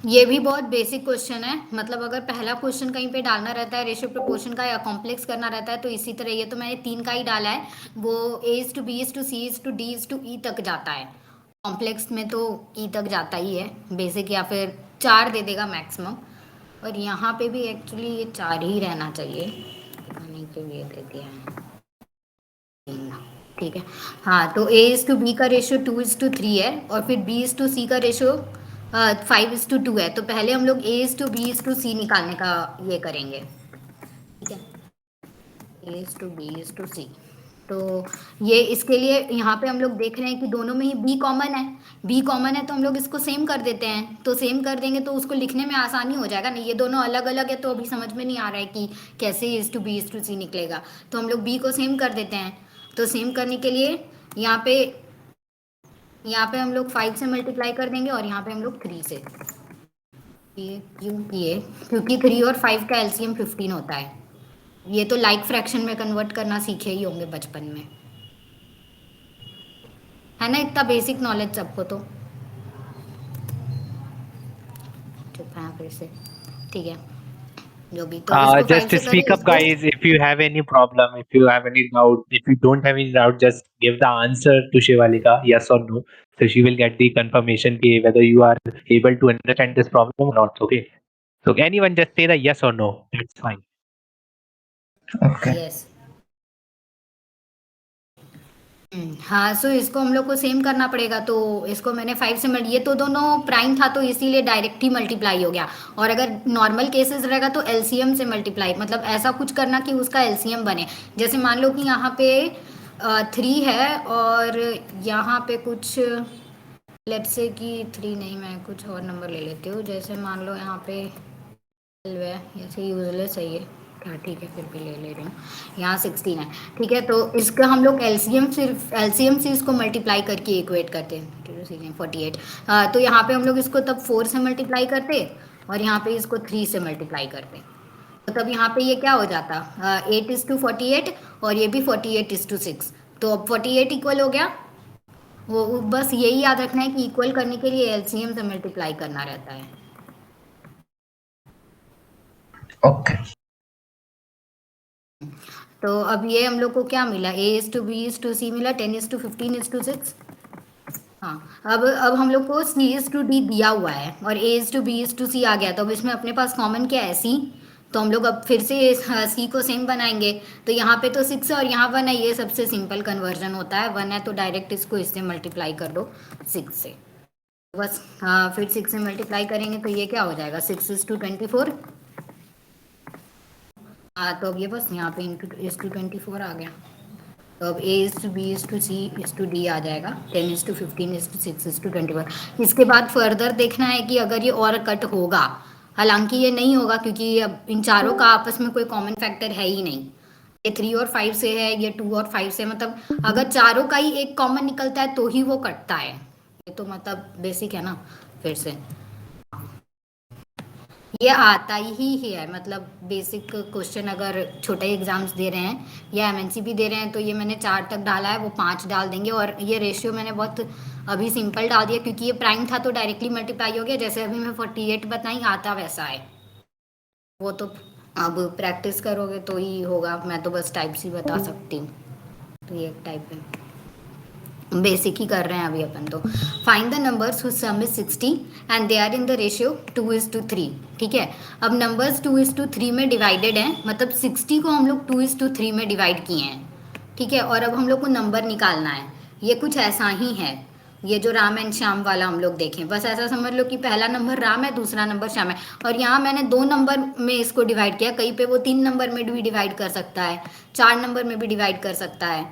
ये भी बहुत बेसिक क्वेश्चन है, मतलब अगर पहला क्वेश्चन कहीं पे डालना रहता है रेशियो प्रोपोर्शन का या कॉम्प्लेक्स करना रहता है तो इसी तरह, ये तो मैंने 3 का ही डाला है, वो A is to B is to C is to D is to E तक जाता है। कॉम्प्लेक्स में तो ई तक जाता ही है, बेसिक या फिर 4 दे देगा मैक्सिमम। और यहाँ पे भी एक्चुअली ये 4 ही रहना चाहिए, पता नहीं क्यों ये दे दिया है। ठीक है। हाँ, तो ए इज टू बी का रेशियो 2:3 है, और फिर बी इज टू सी का रेशियो 5:2 है। तो पहले हम लोग A is to B is to C निकालने का ये करेंगे। ठीक है, A is to B is to C. तो ये इसके लिए यहाँ पे हम लोग देख रहे हैं कि दोनों में ही बी कॉमन है। बी कॉमन है तो हम लोग इसको सेम कर देते हैं, तो सेम कर देंगे तो उसको लिखने में आसानी हो जाएगा। नहीं, ये दोनों अलग अलग है तो अभी समझ में नहीं आ रहा है कि कैसे is to B is to C निकलेगा। तो हम लोग बी को सेम कर देते हैं। तो सेम करने के लिए यहाँ पे हम लोग 5 से मल्टीप्लाई कर देंगे, और यहाँ पे हम लोग 3 से। ये क्यों किए? क्योंकि 3 और 5 का एलसीएम 15 होता है। ये तो लाइक फ्रैक्शन में कन्वर्ट करना सीखे ही होंगे बचपन में, है ना? इतना बेसिक नॉलेज सबको तो। चुप है फिर से। ठीक है, जो भी, तो इसको 5 Just से करें speak up, इसको। guys. If you have any problem, if you have any doubt, if you don't have any doubt, just give the answer to Shivalika, yes or no. So she will get the confirmation ki whether you are able to understand this problem or not. Okay. So anyone just say the yes or no. That's fine. Okay. Yes. हाँ, सो इसको हम लोग को same करना पड़ेगा। तो इसको मैंने 5 से ये तो दोनों प्राइम था तो इसीलिए डायरेक्ट ही मल्टीप्लाई हो गया। और अगर नॉर्मल केसेस रहेगा तो एलसीएम से मल्टीप्लाई, मतलब ऐसा कुछ करना कि उसका एलसीएम बने। जैसे मान लो कि यहाँ पे 3 है और यहाँ पे कुछ, लेट्स से कि 3 नहीं, मैं कुछ और नंबर ले लेती हूँ। जैसे मान लो यहाँ पे 12 है, ऐसे यूजलेस है ये। हाँ ठीक है, फिर भी ले रही हूँ। यहाँ 16 है। ठीक है, तो इसका हम लोग एलसीएम, सिर्फ एलसीएम से इसको मल्टीप्लाई करके इक्वेट करते हैं। 48। तो यहाँ पे हम लोग इसको तब 4 से मल्टीप्लाई करते, और यहाँ पे इसको 3 से मल्टीप्लाई करते। तो तब यहाँ पे ये क्या हो जाता, 8:48, और ये भी 48:6। तो अब 48 इक्वल हो गया। वो बस यही याद रखना है कि इक्वल करने के लिए एलसीएम से मल्टीप्लाई करना रहता है। Okay. तो अब ये हम लोग को क्या मिला, A is to B is to C मिला, 10:15:6। हाँ, अब हम लोग को सी इज टू डी दिया हुआ है और A is to B is to C आ गया। तो अब इसमें अपने पास कॉमन क्या है, सी। तो हम लोग अब फिर से सी को सेम बनाएंगे। तो यहाँ पे तो 6 है और यहाँ 1 है, ये सबसे सिंपल कन्वर्जन होता है। 1 है तो डायरेक्ट इसको इससे मल्टीप्लाई कर दो 6 से, बस। हाँ, फिर 6 से मल्टीप्लाई करेंगे तो ये क्या हो जाएगा, 6:24। हाँ, तो अब ये बस यहाँ पे ((24) आ गया। तो अब A is to B is to C is to D आ जाएगा, 10:15:6:24। इसके बाद फर्दर देखना है कि अगर ये और कट होगा, हालांकि ये नहीं होगा क्योंकि अब इन चारों का आपस में कोई कॉमन फैक्टर है ही नहीं। ये 3 और 5 से है, ये 2 और 5 से, मतलब अगर चारों का ही एक कॉमन निकलता है तो ही वो कटता है। ये तो मतलब बेसिक है ना। फिर से ये आता ही है, मतलब बेसिक क्वेश्चन अगर छोटे एग्जाम्स दे रहे हैं या एमएनसी भी दे रहे हैं तो ये मैंने 4 तक डाला है, वो 5 डाल देंगे। और ये रेशियो मैंने बहुत अभी सिंपल डाल दिया क्योंकि ये प्राइम था तो डायरेक्टली मल्टीप्लाई हो गया। जैसे अभी मैं 48 बताई, आता वैसा है वो। तो अब प्रैक्टिस करोगे तो ही होगा, मैं तो बस टाइप्स ही बता सकती हूँ। तो ये एक टाइप है, बेसिक ही कर रहे हैं अभी अपन तो। Find the numbers whose sum is 60 and they are in the ratio 2:3। ठीक है, अब नंबर्स 2:3 में डिवाइडेड हैं, मतलब 60 को हम लोग 2:3 में डिवाइड किए हैं। ठीक है, और अब हम लोग को नंबर निकालना है। ये कुछ ऐसा ही है, ये जो राम एंड श्याम वाला हम लोग देखें, बस ऐसा समझ लो कि पहला नंबर राम है, दूसरा नंबर श्याम है। और यहाँ मैंने 2 नंबर में इसको डिवाइड किया, कहीं पे वो 3 नंबर में भी डिवाइड कर सकता है, 4 नंबर में भी डिवाइड कर सकता है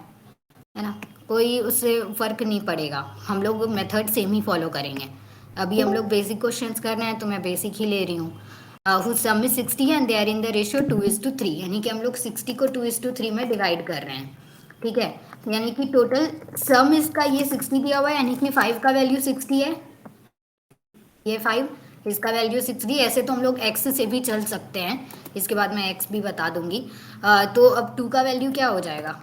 ना? कोई उससे फर्क नहीं पड़ेगा, हम लोग मेथड सेम ही फॉलो करेंगे। अभी हम लोग बेसिक क्वेश्चंस कर रहे हैं तो मैं बेसिक ही ले रही हूँ। Whose sum is 60 and they are in the ratio 2:3, यानी कि हम लोग 60 को 2:3 में डिवाइड कर रहे हैं। ठीक है, यानी कि टोटल सम इसका ये 60 दिया हुआ है, यानी कि 5 का वैल्यू 60 है, ये 5, इसका वैल्यू 60। ऐसे तो हम लोग एक्स से भी चल सकते हैं, इसके बाद मैं एक्स भी बता दूंगी। तो अब 2 का वैल्यू क्या हो जाएगा,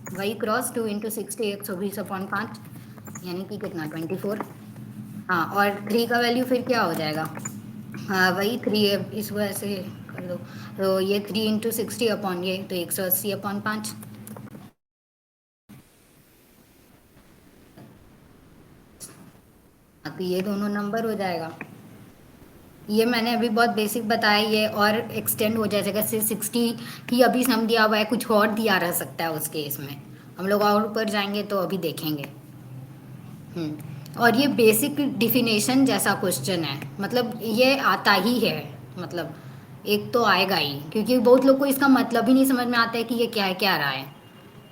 वही क्रॉस 2 × 60 120/5, यानी कि कितना 24। हाँ, और 3 का वैल्यू फिर क्या हो जाएगा, हाँ वही 3 है, इसको ऐसे कर दो। तो ये 3 × 60 अपॉन ये, तो 180/5। तो ये दोनों नंबर हो जाएगा। ये मैंने अभी बहुत बेसिक बताया, ये और एक्सटेंड हो जाएगा। 60 ही अभी सम दिया हुआ है, कुछ और दिया रह सकता है उस केस में। हम लोग और ऊपर जाएंगे तो अभी देखेंगे। और ये बेसिक डिफिनेशन जैसा क्वेश्चन है, मतलब ये आता ही है, मतलब एक तो आएगा ही, क्योंकि बहुत लोग को इसका मतलब ही नहीं समझ में आता है कि ये क्या है, क्या रहा है।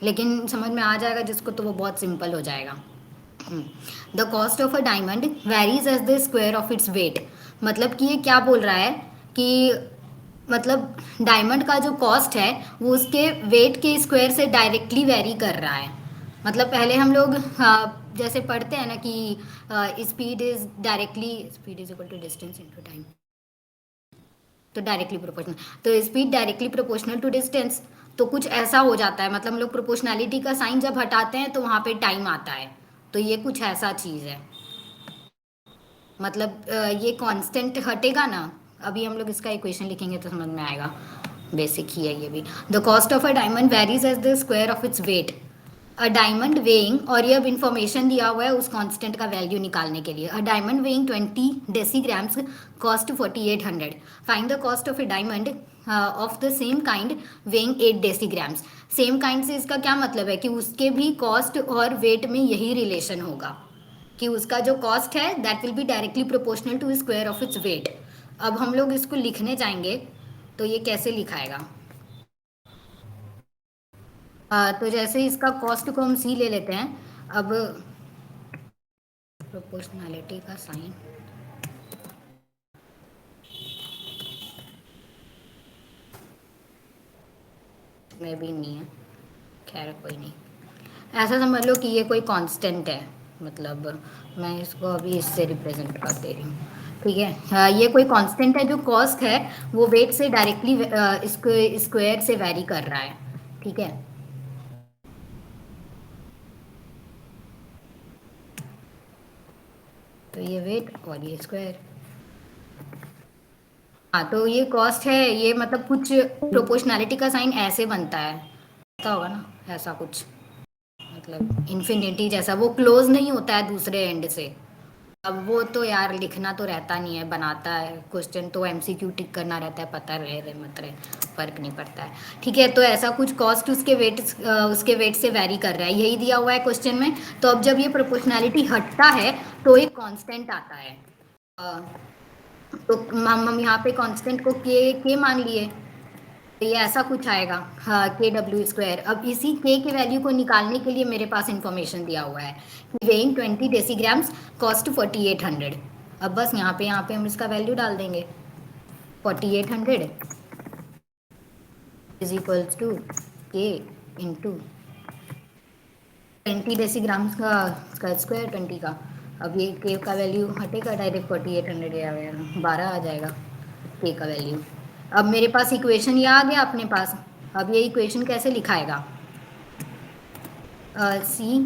लेकिन समझ में आ जाएगा जिसको, तो वो बहुत सिंपल हो जाएगा। The cost of a diamond varies as the square of its weight. मतलब कि ये क्या बोल रहा है कि मतलब डायमंड का जो कॉस्ट है वो उसके वेट के स्क्वायर से डायरेक्टली वेरी कर रहा है। मतलब पहले हम लोग जैसे पढ़ते हैं ना कि speed is directly, speed is equal to distance into time, तो डायरेक्टली प्रोपोर्शनल, तो speed directly proportional to distance. तो कुछ ऐसा हो जाता है, मतलब हम लोग प्रोपोर्शनैलिटी का साइन जब हटाते हैं तो वहाँ पे टाइम आता है। तो ये कुछ ऐसा चीज़ है, मतलब ये कांस्टेंट हटेगा ना। अभी हम लोग इसका इक्वेशन लिखेंगे तो समझ में आएगा, बेसिक ही है ये भी। The cost of a diamond varies as the square of its weight. A diamond weighing, और ये अब इन्फॉर्मेशन दिया हुआ है उस कांस्टेंट का वैल्यू निकालने के लिए। A diamond weighing 20 decigrams cost 4800। Find the cost of a diamond of the same kind weighing 8 decigrams. Same kind से इसका क्या मतलब है कि उसके भी कॉस्ट और वेट में यही रिलेशन होगा कि उसका जो कॉस्ट है that will be directly proportional to square of its weight. अब हम लोग इसको लिखने जाएंगे तो ये कैसे लिखाएगा। तो जैसे इसका कॉस्ट को हम सी ले लेते हैं। अब प्रोपोर्शनैलिटी का साइन, में भी नहीं है, खैर कोई नहीं। ऐसा समझ लो कि ये कोई कांस्टेंट है, मतलब मैं इसको अभी इससे रिप्रेजेंट कर दे रही हूँ। ठीक है, ये कोई कांस्टेंट है, जो कॉस्ट है वो वेट से डायरेक्टली स्क्वायर से वैरी कर रहा है। ठीक है, तो ये वेट और ये स्क्वायर। हाँ, तो ये कॉस्ट है, ये मतलब कुछ प्रोपोर्शनैलिटी का साइन ऐसे बनता है, पता होगा ना, ऐसा कुछ, मतलब इन्फिनिटी जैसा, वो क्लोज नहीं होता है दूसरे एंड से। अब वो तो यार लिखना तो रहता नहीं है, बनाता है क्वेश्चन तो एमसीक्यू टिक करना रहता है, पता रहे मत रहे फर्क नहीं पड़ता है। ठीक है, तो ऐसा कुछ कॉस्ट उसके वेट से वैरी कर रहा है, यही दिया हुआ है क्वेश्चन में। तो अब जब ये प्रोपोर्शनैलिटी हटता है तो एक कांस्टेंट आता है। अ, तो हम यहाँ पे कांस्टेंट को के मान लिए, तो ये ऐसा कुछ आएगा, हाँ, KW²। अब इसी के वैल्यू को निकालने के लिए मेरे पास इंफॉर्मेशन दिया हुआ है कि वेइंग 20 डेसीग्राम्स कॉस्ट 4800। अब बस यहाँ पे हम इसका वैल्यू डाल देंगे। 4800 इज इक्वल्स टू के इंटू 20 डेसीग्राम्स का स्क्वायर 20 का। अब ये के का वैल्यू हटेगा, डायरेक्ट 4800 या 12 आ जाएगा के का वैल्यू। अब मेरे पास इक्वेशन ये आ गया अपने पास। अब ये इक्वेशन कैसे लिखाएगा, सी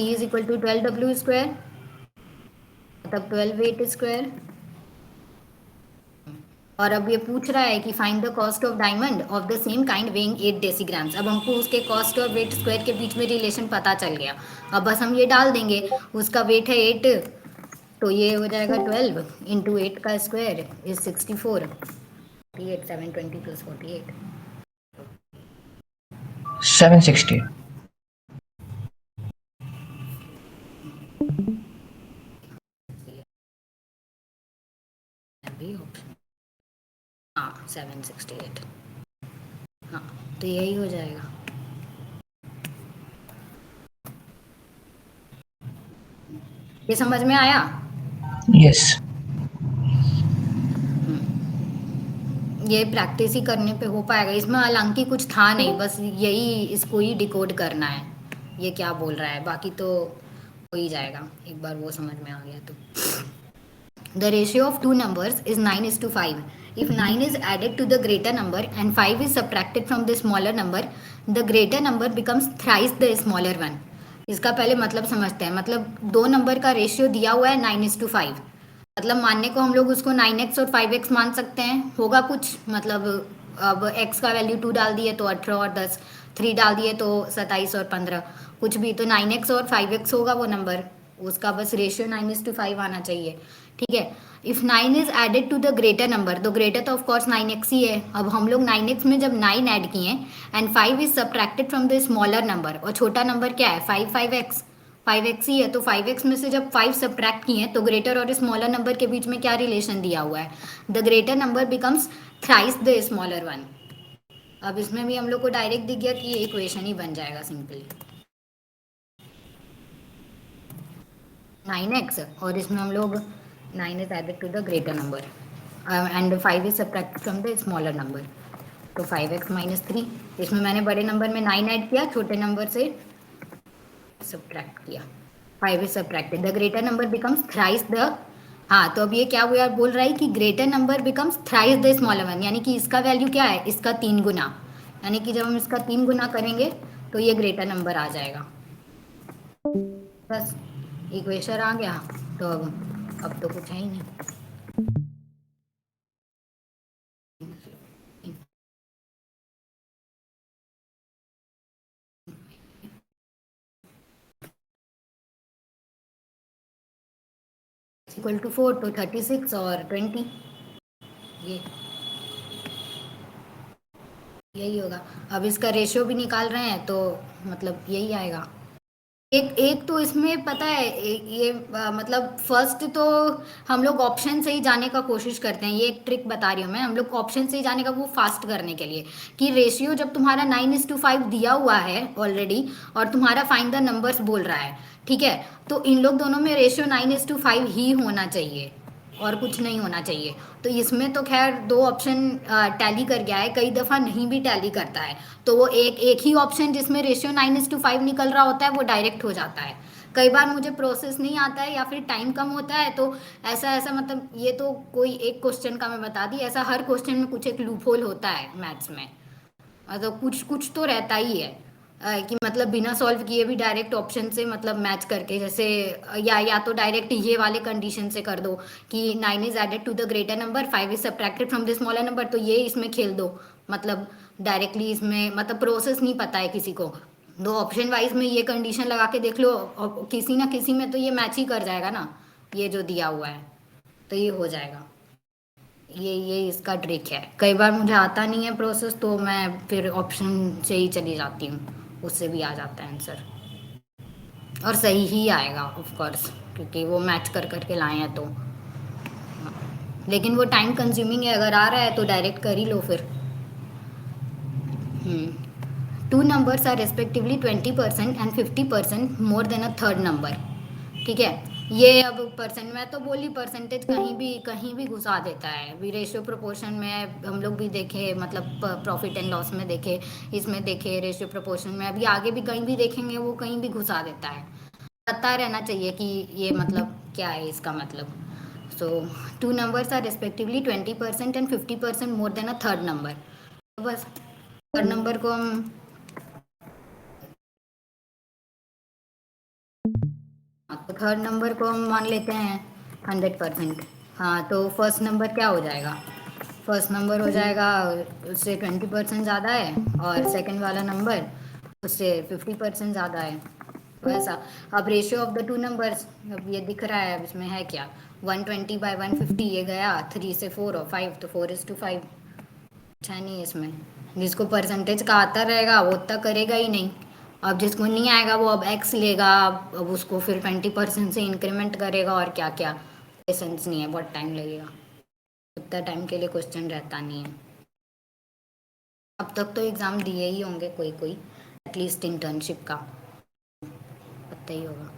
इज इक्वल टू 12W², मतलब 12 वेट स्क्वायर। और अब ये पूछ रहा है कि find the cost of diamond of the same kind weighing 8 डेसीग्राम्स। अब हमको उसके कॉस्ट और वेट स्क्वायर के बीच में रिलेशन पता चल गया। अब बस हम ये डाल देंगे, उसका वेट है 8, तो ये हो जाएगा 12 इंटू 8 का स्क्वायर इज 64। 48 720 प्लस 48 760. भी ऑप्शन, हाँ 768। हाँ, तो यही हो जाएगा। ये समझ में आया। Yes. ये प्रैक्टिस ही करने पे हो पाएगा, इसमें हालांकि कुछ था नहीं, बस यही इसको ही डिकोड करना है, ये क्या बोल रहा है, बाकी तो हो ही जाएगा एक बार वो समझ में आ गया तो। The ratio of two numbers is 9:5. If 9 is added to the greater number and 5 is subtracted from the smaller number, the greater number becomes thrice the smaller one. इसका पहले मतलब समझते हैं। मतलब दो नंबर का रेशियो दिया हुआ है 9:5, मतलब मानने को हम लोग उसको 9x और 5x मान सकते हैं, होगा कुछ मतलब अब x का वैल्यू 2 डाल दिए तो 18 और 10, 3 डाल दिए तो 27 और 15, कुछ भी, तो 9x और 5x होगा वो नंबर, उसका बस रेशियो 9:5 आना चाहिए। ठीक है, if 9 is added to the greater number, तो ग्रेटर तो ऑफकोर्स 9x ही है। अब हम लोग 9x में जब 9 ऐड किए and 5 is subtracted from the smaller number, और छोटा नंबर क्या है 5x, 5x ही है, तो 5x में से जब 5 सब्ट्रैक्ट किए तो ग्रेटर और स्मॉलर नंबर के बीच में क्या रिलेशन दिया हुआ है, the greater number becomes thrice the smaller one. अब इसमें भी हम लोग को डायरेक्ट दिख गया कि ये इक्वेशन ही बन जाएगा सिंपली 9x, और इसमें हम लोग 9 is added to the greater number and 5 is subtracted from the smaller number, तो 5x माइनस 3, इसमें मैंने बड़े नंबर में 9 ऐड किया, छोटे नंबर से सब्ट्रैक्ट किया, 5 is subtracted, the greater number becomes thrice the, हाँ तो अब ये क्या हुआ बोल रहा है कि greater number becomes thrice the smaller one, यानी कि इसका वैल्यू क्या है, इसका 3 गुना, यानी कि जब हम इसका 3 गुना करेंगे तो ये ग्रेटर नंबर आ जाएगा। बस इक्वेशन आ गया, तो अब तो कुछ है ही नहीं। इक्वल टू 4 तो 36 और 20, ये यही होगा। अब इसका रेशियो भी निकाल रहे हैं तो मतलब यही आएगा। एक एक तो इसमें पता है ये मतलब फर्स्ट तो हम लोग ऑप्शन से ही जाने का कोशिश करते हैं, ये एक ट्रिक बता रही हूँ मैं, हम लोग ऑप्शन से ही जाने का वो फास्ट करने के लिए कि रेशियो जब तुम्हारा 9:5 दिया हुआ है ऑलरेडी और तुम्हारा फाइंड द नंबर्स बोल रहा है, ठीक है, तो इन लोग दोनों में रेशियो 9:5 ही होना चाहिए और कुछ नहीं होना चाहिए। तो इसमें तो खैर दो ऑप्शन टैली कर गया है, कई दफ़ा नहीं भी टैली करता है, तो वो एक ही ऑप्शन जिसमें रेशियो 9:5 निकल रहा होता है वो डायरेक्ट हो जाता है। कई बार मुझे प्रोसेस नहीं आता है या फिर टाइम कम होता है, तो ऐसा ऐसा मतलब ये तो कोई एक क्वेश्चन का मैं बता दी, ऐसा हर क्वेश्चन में कुछ एक लूप होल होता है मैथ्स में, मतलब कुछ कुछ तो रहता ही है कि मतलब बिना सॉल्व किए भी डायरेक्ट ऑप्शन से मतलब मैच करके, जैसे या तो डायरेक्ट ये वाले कंडीशन से कर दो कि 9 is added to the greater number, 5 is subtracted from the smaller number, तो ये इसमें खेल दो, मतलब डायरेक्टली इसमें मतलब प्रोसेस नहीं पता है किसी को, दो ऑप्शन वाइज में ये कंडीशन लगा के देख लो और किसी ना किसी में तो ये मैच ही कर जाएगा ना, ये जो दिया हुआ है, तो ये हो जाएगा। ये इसका ट्रिक है, कई बार मुझे आता नहीं है प्रोसेस तो मैं फिर ऑप्शन से ही चली जाती हूँ, उससे भी आ जाता है आंसर और सही ही आएगा ऑफ कोर्स, क्योंकि वो मैच कर करके लाए हैं तो, लेकिन वो टाइम कंज्यूमिंग है, अगर आ रहा है तो डायरेक्ट कर ही लो फिर। Two numbers are respectively 20% and 50% more than a third number, ठीक है, ये अब परसेंट में तो बोली परसेंटेज कहीं भी घुसा देता है, अभी रेशियो प्रोपोर्शन में हम लोग भी देखे, मतलब प्रॉफिट एंड लॉस में देखे, इसमें देखे रेशियो प्रोपोर्शन में, अभी आगे भी कहीं भी देखेंगे वो कहीं भी घुसा देता है, पता रहना चाहिए कि ये मतलब क्या है इसका मतलब। So two numbers are respectively 20% and 50% more than a third number, तो बस थर्ड नंबर को हम तो थर्ड नंबर को हम मान लेते हैं 100%। हाँ तो फर्स्ट नंबर क्या हो जाएगा, फर्स्ट नंबर हो जाएगा उससे 20% ज़्यादा है और सेकंड वाला नंबर उससे 50% ज़्यादा है, तो ऐसा। अब ratio of the two numbers अब ये दिख रहा है, अब इसमें है क्या 120/150, ये गया 3 से 4 और 5, तो 4:5, अच्छा नहीं है इसमें, जिसको परसेंटेज का आता रहेगा वो उतना करेगा ही नहीं, अब जिसको नहीं आएगा वो अब एक्स लेगा, अब उसको फिर 20% से इंक्रीमेंट करेगा और क्या क्या, सेंस नहीं है, बहुत टाइम लगेगा, उतना टाइम के लिए क्वेश्चन रहता नहीं है। अब तक तो एग्ज़ाम दिए ही होंगे कोई कोई, एटलीस्ट इंटर्नशिप का पता ही होगा।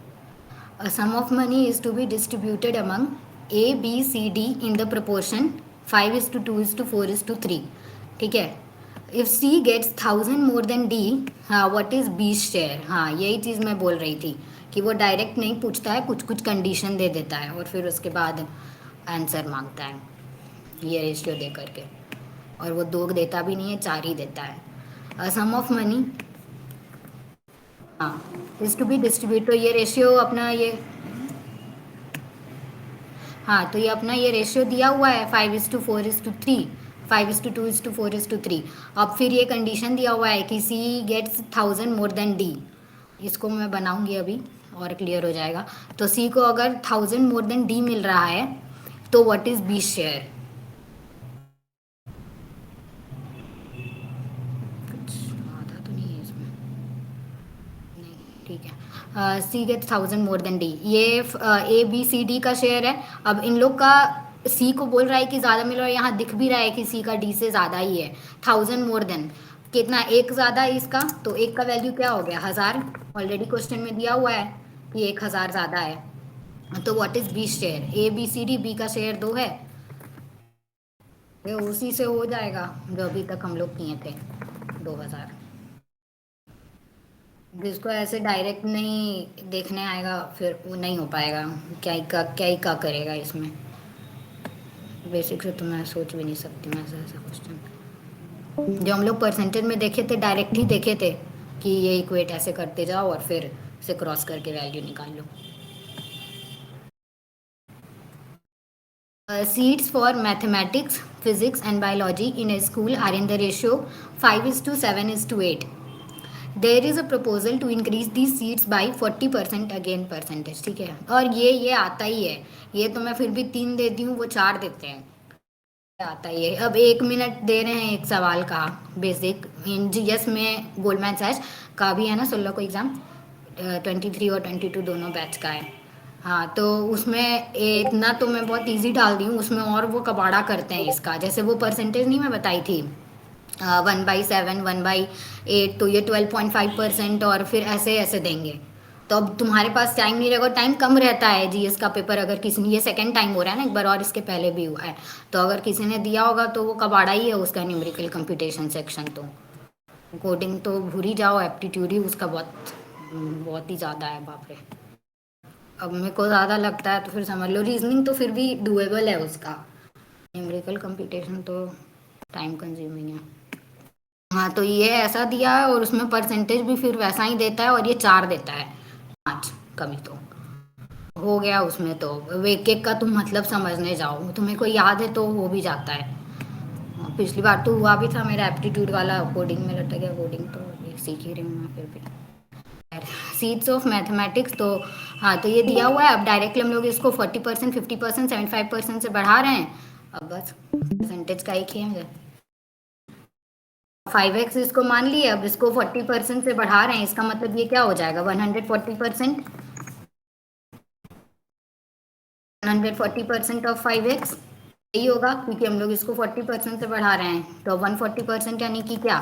A sum of money is to be distributed among A, B, C, D in the proportion 5:2:4:3, ठीक है, if C gets 1000 more than D, हाँ व्हाट इज B शेयर, हाँ यही चीज़ मैं बोल रही थी कि वो डायरेक्ट नहीं पूछता है, कुछ कुछ कंडीशन दे देता है और फिर उसके बाद आंसर मांगता है ये रेशियो दे करके, और वो 2 देता भी नहीं है, 4 ही देता है। सम ऑफ मनी, हाँ इज टू बी डिस्ट्रीब्यूट, तो ये रेशियो अपना ये हाँ, तो ये अपना ये रेशियो दिया हुआ है 5:4:3, 5:2:4:3। अब फिर ये कंडीशन दिया हुआ है कि सी गेट्स 1000 मोर देन डी। इसको मैं बनाऊंगी अभी और क्लियर हो जाएगा। तो सी को अगर 1000 मोर देन डी मिल रहा है तो व्हाट इज बी शेयर? कुछ आधा तो नहीं है इसमें, नहीं ठीक है। सी गेट्स 1000 मोर देन डी, ये ए बी सी डी का शेयर है। अब इन लोग का सी को बोल रहा है कि ज़्यादा मिल रहा है, यहाँ दिख भी रहा है कि सी का डी से ज़्यादा ही है। 1000 मोर देन कितना, एक ज़्यादा है इसका, तो एक का वैल्यू क्या हो गया 1000। ऑलरेडी क्वेश्चन में दिया हुआ है कि 1000 ज़्यादा है। तो what is B share? A B C D, B का शेयर 2 है, ये उसी से हो जाएगा जो अभी तक हम लोग किए थे 2000। जिसको ऐसे डायरेक्ट नहीं देखने आएगा फिर वो नहीं हो पाएगा, क्या ही का करेगा इसमें। बेसिक से तो मैं सोच भी नहीं सकती मैं ऐसा क्वेश्चन। जो हम लोग परसेंटेज में देखे थे डायरेक्ट ही देखे थे कि ये इक्वेट ऐसे करते जाओ और फिर से क्रॉस करके वैल्यू निकाल लो। Seats for mathematics, physics and biology in a school are in the ratio 5:7:8. There is a proposal to increase these seats by 40% again percentage, ठीक है। और ये आता ही है, ये तो मैं फिर भी 3 देती हूँ, वो 4 देते हैं, आता ही है। अब 1 मिनट दे रहे हैं एक सवाल का, बेसिक इन जीएस में गोल्डमैन सैच का भी है ना 16 को एग्ज़ाम, 23 और 22 दोनों बैच का है। हाँ, तो उसमें इतना तो मैं बहुत इजी डाल दी हूँ, उसमें और वो कबाड़ा करते हैं इसका। जैसे वो परसेंटेज नहीं मैं बताई थी 1/7, 1/8, तो ये 12.5% और फिर ऐसे ऐसे देंगे। तो अब तुम्हारे पास टाइम नहीं रहेगा, टाइम कम रहता है जीएस का पेपर। अगर किसी ने, ये सेकंड टाइम हो रहा है ना, एक बार और इसके पहले भी हुआ है, तो अगर किसी ने दिया होगा तो वो कबाड़ा ही है उसका न्यूमेरिकल कंप्यूटेशन सेक्शन। तो कोडिंग तो भूल ही जाओ, एप्टीट्यूड ही उसका बहुत बहुत ही ज़्यादा है, बाप रे। अब मेरे को ज़्यादा लगता है तो फिर समझ लो, रीजनिंग तो फिर भी डूएबल है उसका, न्यूमेरिकल कंप्यूटेशन तो टाइम कंज्यूमिंग है। हाँ, तो ये ऐसा दिया है और उसमें परसेंटेज भी फिर वैसा ही देता है, और ये 4 देता है, 5 कमी तो हो गया उसमें। तो एक एक का तुम मतलब समझने जाओ, तुम्हें कोई याद है तो हो भी जाता है। पिछली बार तो हुआ भी था मेरा एप्टीट्यूड वाला, कोडिंग में लटक गया। कोडिंग तो ये सीख ही रही हूँ मैं फिर भी। सीट्स ऑफ मैथमेटिक्स, तो हाँ, तो ये दिया हुआ है। अब डायरेक्टली हम लोग इसको 40%, 50%, 75% से बढ़ा रहे हैं। अब बस परसेंटेज का एक ही है, 5x इसको मान लिए, अब इसको 40% से बढ़ा रहे हैं, इसका मतलब ये क्या हो जाएगा 140%, 140% ऑफ 5x यही होगा, क्योंकि हम लोग इसको 40% से बढ़ा रहे हैं। तो 140% यानी कि क्या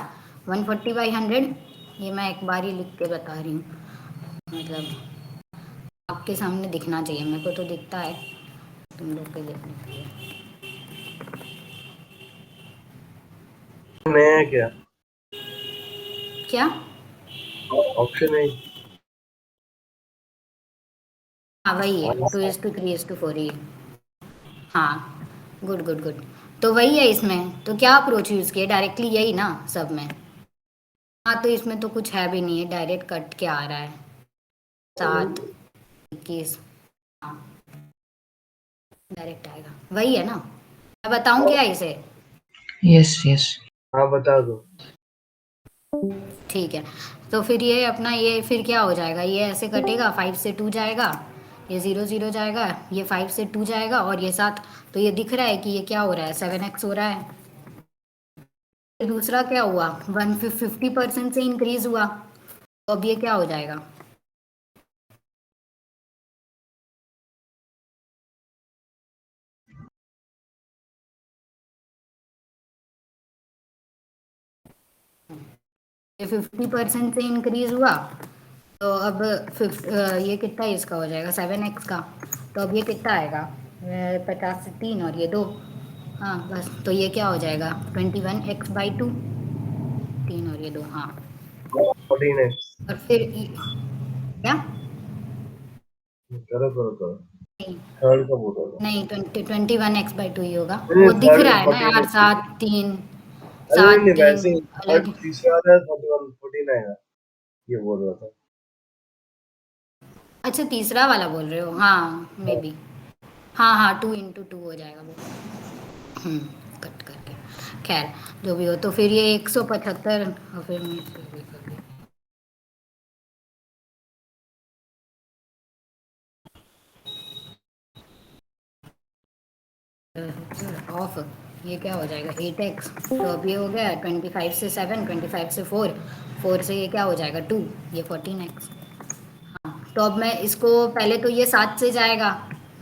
140/100। ये मैं एक बार ही लिख के बता रही हूँ, मतलब आपके सामने दिखना चाहिए, मेरे को तो दिखता है, तुम लोग के देखने के लिए। नया है क्या? क्या ऑप्शन है? हाँ वही है, 2:3:4 ही है। हाँ, गुड गुड गुड, तो वही है इसमें। तो क्या अप्रोच यूज़ किया, डायरेक्टली यही ना सब में। हाँ, तो इसमें तो कुछ है भी नहीं है, डायरेक्ट कट के आ रहा है 7, 21। हाँ, डायरेक्ट आएगा, वही है ना। मैं बताऊँ क्या इसे? Yes, yes. हाँ बता दो। ठीक है, तो फिर ये अपना ये फिर क्या हो जाएगा, ये ऐसे कटेगा, 5 से 2 जाएगा, ये 0 0 जाएगा, ये 5 से 2 जाएगा और ये 7। तो ये दिख रहा है कि ये क्या हो रहा है 7x हो रहा है। दूसरा क्या हुआ 150% से इंक्रीज हुआ, तो अब ये क्या हो जाएगा ये 50% से इंक्रीज हुआ, तो अब ये कितना इसका हो जाएगा 7x का। तो अब ये कितना आएगा 50 से 3 और ये 2। हाँ बस, तो ये क्या हो जाएगा 21x/2, 3 और ये 2। हाँ, 14 है। और फिर क्या, करो करो करो। नहीं थर्ड का बोल रहा था। नहीं 21x/2 ही होगा, नहीं, वो दिख थर्ड रहा है ना 14 यार, है। 7 3 अरे 7 नहीं 3 वैसे ही थर्ड अलग। तीसरा आ रहा है 31 14 आएगा, ये बोल रहा था। अच्छा, तीसरा वाला बोल रहे हो, हाँ मे बी। हाँ हाँ 2 into 2 हो जाएगा वो। कट करके, खैर जो भी हो, तो फिर ये 175 और फिर मैं इसको भी कर दूँ। ऑफ, ये क्या हो जाएगा 8x, तो अब ये हो गया 25 से 7, 25 से 4, 4 से ये क्या हो जाएगा 2, ये 14x। हाँ तो अब मैं इसको पहले तो ये 7 से जाएगा,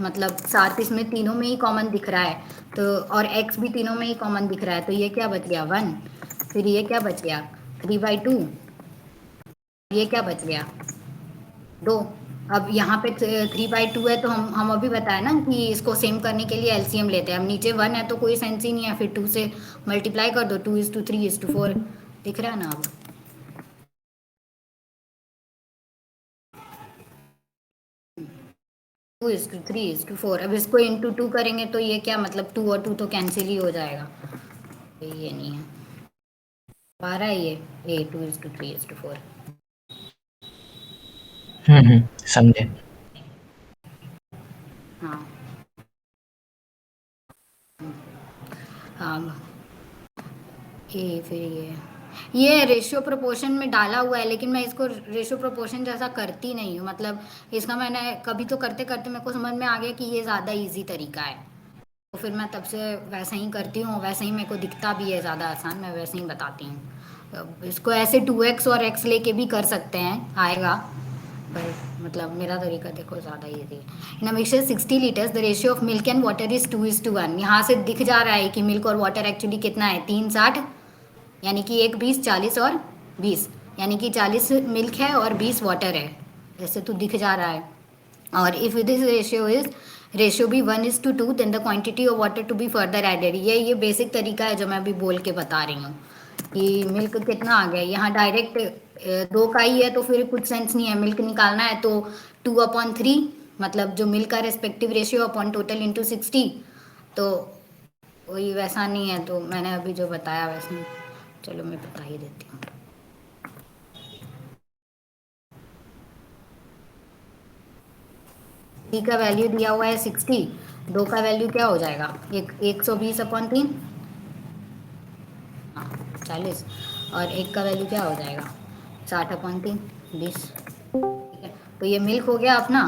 मतलब 7 इसमें तीनों में ही कॉमन दिख रहा है, तो और x भी तीनों में ही कॉमन दिख रहा है, तो ये क्या बच गया 1, फिर ये क्या बच गया 3/2, ये क्या बच गया 2। अब यहाँ पे 3/2 है, तो हम अभी बताए ना कि इसको सेम करने के लिए एलसीएम लेते हैं। अब नीचे 1 है तो कोई सेंस ही नहीं है, फिर 2 से मल्टीप्लाई कर दो, 2:3:4 दिख रहा है ना। अब 2:3:4, अब इसको इंटू 2 करेंगे तो ये क्या, मतलब 2 और 2 तो कैंसिल ही हो जाएगा, तो ये नहीं है, आ रहा है ये 2:3:4। समझे। हाँ हाँ, फिर ये रेशियो प्रोपोर्शन में डाला हुआ है, लेकिन मैं इसको रेशियो प्रोपोर्शन जैसा करती नहीं हूँ, मतलब इसका मैंने कभी तो करते करते मेरे को समझ में आ गया कि ये ज़्यादा इजी तरीका है, तो फिर मैं तब से वैसा ही करती हूँ, वैसे ही मेरे को दिखता भी है ज़्यादा आसान, मैं वैसे ही बताती हूँ। अब इसको ऐसे 2x और x लेके भी कर सकते हैं, आएगा, पर मतलब मेरा तरीका देखो ज़्यादा ईजी है। In a mixture 60 litres the ratio of milk and water is 2:1। यहाँ से दिख जा रहा है कि मिल्क और वाटर एक्चुअली कितना है, 3:60, यानी कि 1:20, 40 और 20, यानी कि 40 मिल्क है और 20 वाटर है, ऐसे तो दिख जा रहा है। और इफ़ दिस रेशियो भी 1:2, then the quantity of water to be further added. ये बेसिक तरीका है जो मैं अभी बोल के बता रही हूँ कि मिल्क कितना आ गया, यहाँ डायरेक्ट 2 का ही है तो फिर कुछ सेंस नहीं है, मिल्क निकालना है तो 2/3, मतलब जो मिल्क का respective ratio upon total into 60, तो वही वैसा नहीं है, तो मैंने अभी जो बताया वैसे ही, चलो मैं बता ही देती हूँ। टी का वैल्यू दिया हुआ है 60, 2 का वैल्यू क्या हो जाएगा, 120/3, हाँ 40, और 1 का वैल्यू क्या हो जाएगा 60/3, 20, ठीक है। तो ये मिल्क हो गया अपना,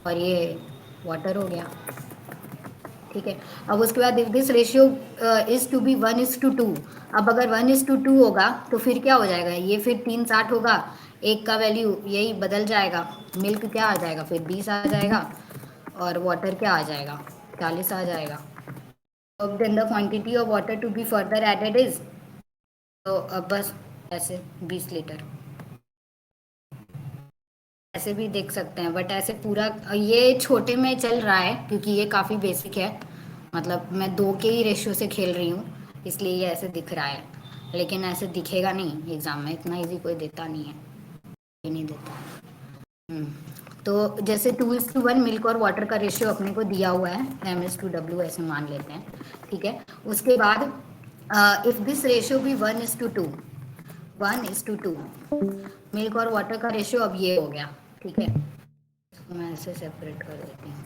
और ये वाटर हो गया, ठीक है। अब उसके बाद if this ratio is to be 1:2, अब अगर 1:2 होगा तो फिर क्या हो जाएगा, ये फिर 3:60 होगा, 1 का वैल्यू यही बदल जाएगा, मिल्क क्या आ जाएगा फिर 20 आ जाएगा, और वाटर क्या आ जाएगा 40 आ जाएगा। अब then the quantity of water to be further added is, तो अब बस ऐसे 20 लीटर, ऐसे भी देख सकते हैं, बट ऐसे पूरा ये छोटे में चल रहा है क्योंकि ये काफ़ी बेसिक है, मतलब मैं 2 के ही रेशियो से खेल रही हूँ, इसलिए ये ऐसे दिख रहा है, लेकिन ऐसे दिखेगा नहीं एग्ज़ाम में, इतना इजी कोई देता नहीं है, ये नहीं देता। तो जैसे 2:1 मिल्क और वाटर का रेशियो अपने को दिया हुआ है, M/W ऐसे मान लेते हैं, ठीक है। उसके बाद इफ़ दिस रेशियो भी 1:2, 1:2 मिल्क और वाटर का रेशियो अब ये हो गया, ठीक है। इसको मैं ऐसे सेपरेट कर देती हूँ।